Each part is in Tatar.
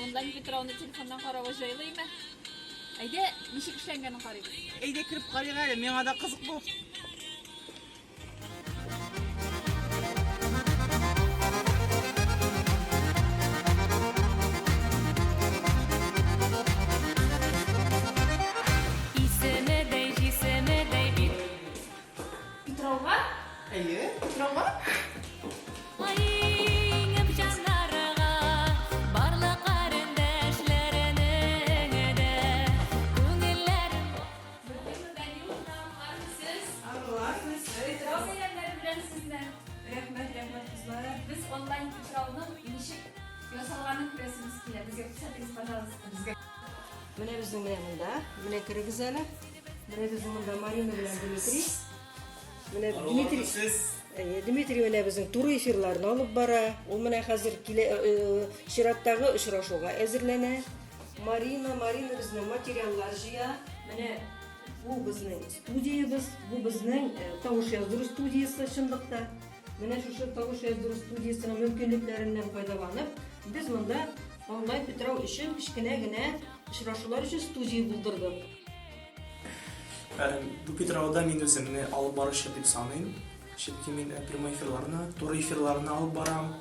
Ondan Petrov'un telefondan karaba joylayma. Ayda nişik işlengenin karaydı. Eyde kirip qarayğayla, meňa da kızık bu. Petrov'a? Eýe. Petrov'a? Biz online Petrov'un nişik yasallarını küresimiz kiler. Bizge kısaltınız, pожалуйста. Mene bizim menda, mene Kırgızana, mene bizim menda Marina bilen Dimitri. Mene Dimitri mene bizim tur efirlerini alıp bara. O mene hazır şirattagı uçraşuğa äzirlene. Marina bizning materiallar jiya. Mene bu bizning studiyamiz, bu bizning tovuş yazdıru studiyasi şundaqta. Mene şu tovuş yazdıru studiyasının mümkünliklerinden faydalanıp biz bunda online Petrov için kichkinagina uchrashuvlar uchun studiya buldurdik. Bu Petrov'da men özümni alып barışı dep sanayım. Çünkü men prямой эфирларны, тур эфирларны алып барам.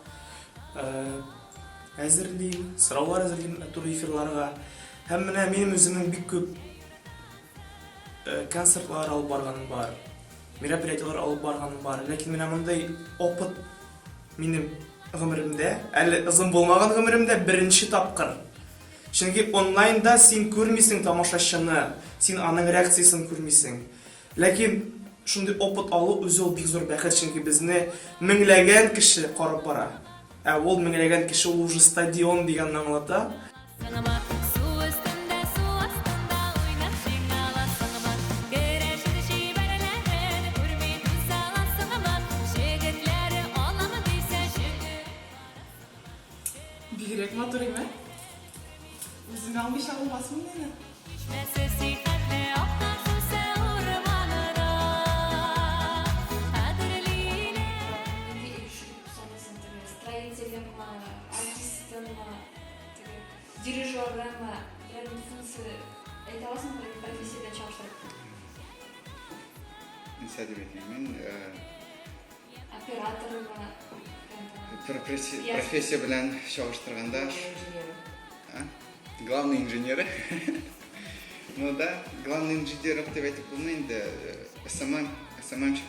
Әзерлейм, сораулар әзерлейм тур эфирларга. Һәм менә минем үземнең бик күп концертлар алып барганым бар. Мероприятиялар алып барганым бар. Ләкин менә мондай опыт минем гомеремдә, әле узын булмаган гомеремдә беренче тапкыр. Çünkü online'da sen görmüyorsun tamaşaçını, sen anın reaksiyasını görmüyorsun. Lakin şuндый опыт алу özü bik zor бәхет, çünkü bizni minglegen kişi qarab bara. Ol minglegen kişi ol уже stadion deganni anglata. Bigirek motorime. Bizim almış almasın beni. Строителем, артистом, дирижером, функции. Это важно профессияда çalıştırıp. Müsaade edeyim. Оператором, Profesiya bilan çalıştırganda главный инженер. Ну да, главный инженер deb aytib bo'lmaydi. SMM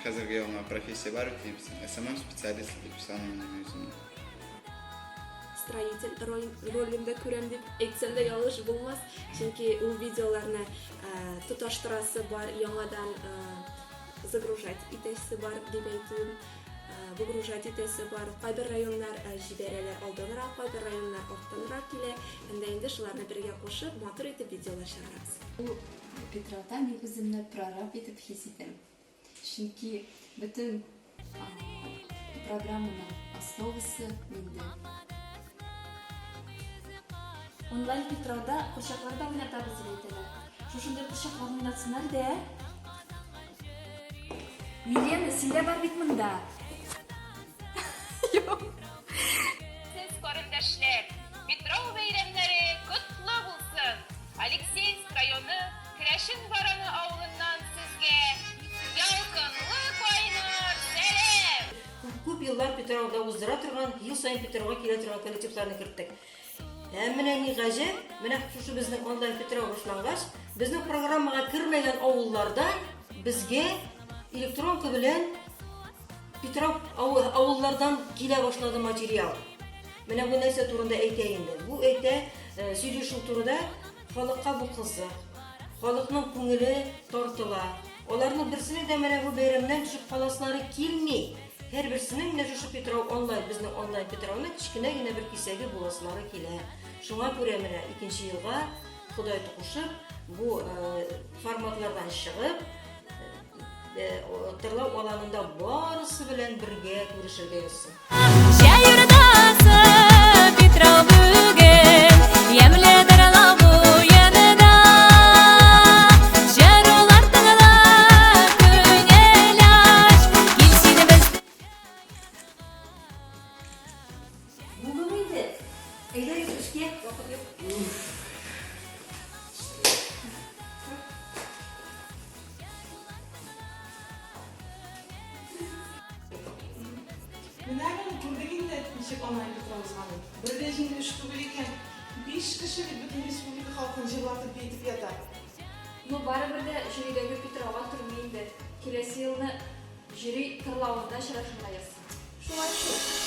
hozirgi yangi professiya bor ekan, SMM специалист deb sanayman o'zimni. Строитель rolünde көрем деп әйтсәм дә ялгыш булмас. Чөнки ул видеоларны тоташтырасы бар, яңадан загружать итәсе бар дип әйтим. Выгружать итәсе бар. Кайбер районнар җибәрәләр алданрак, кайбер районнар арттанрак килә. Инде шуларны бергә кушып, матур итеп видеолар чыгарабыз. Bu Petrov'da men o'zimni prorab etib his etaman. Chunki butun programmaning основасы menda. Онлайн Petrov'da kuşaklarda oynatabiliriz deydiler. Şuşunday kuşaklar oynatsınlar de. Milyen sinde var bit bunda. Siz qarindoshlar, Petrov bayramlari qutlug' bo'lsin. Alekseysk rayoni Krashin Baroni avlidan sizga yolqinli qo'ynar salam. Көп yıllar Petrov'da uzdura turgan, yıl sayın Petrov'a kile turgan kollektivlarını kirittik. Mene ni gajep, mene şu bizning online Petrov başlangıç, bizning programmaga kirmegen avullardan bizge elektronka bilen Petrov avullardan kile başladı material. Mene bu neyse turunda aytayım ben. Bu ayta söyleşu turida halkka bu kızık, halkның көңілі tortila. Onların birisini de mene bu bayramdan düşüp kalasları kilmey. Her birisinin ne şu Petrov online, bizning online Petrov'na kichkinagina bir kisagi bo'lasılari kela. Şuna göre mene ikinci yılga Xudoy tuquşup bu formatlardan çıkıp tırlab alanında barısı bilen birge görüşürge olsun. Bu muydu? Eyler işe vakit yok. de nişek online Petrov'umuz var. Bir de şimdi 3 tübülüyken 5 kişi bütün Respublika halkını jırlatıp betip yatar. Ну, baribir de jüridagi Petrova turmaydi. Kelesi yılni jüri tırlavında şıraşındayız. Şolay şu.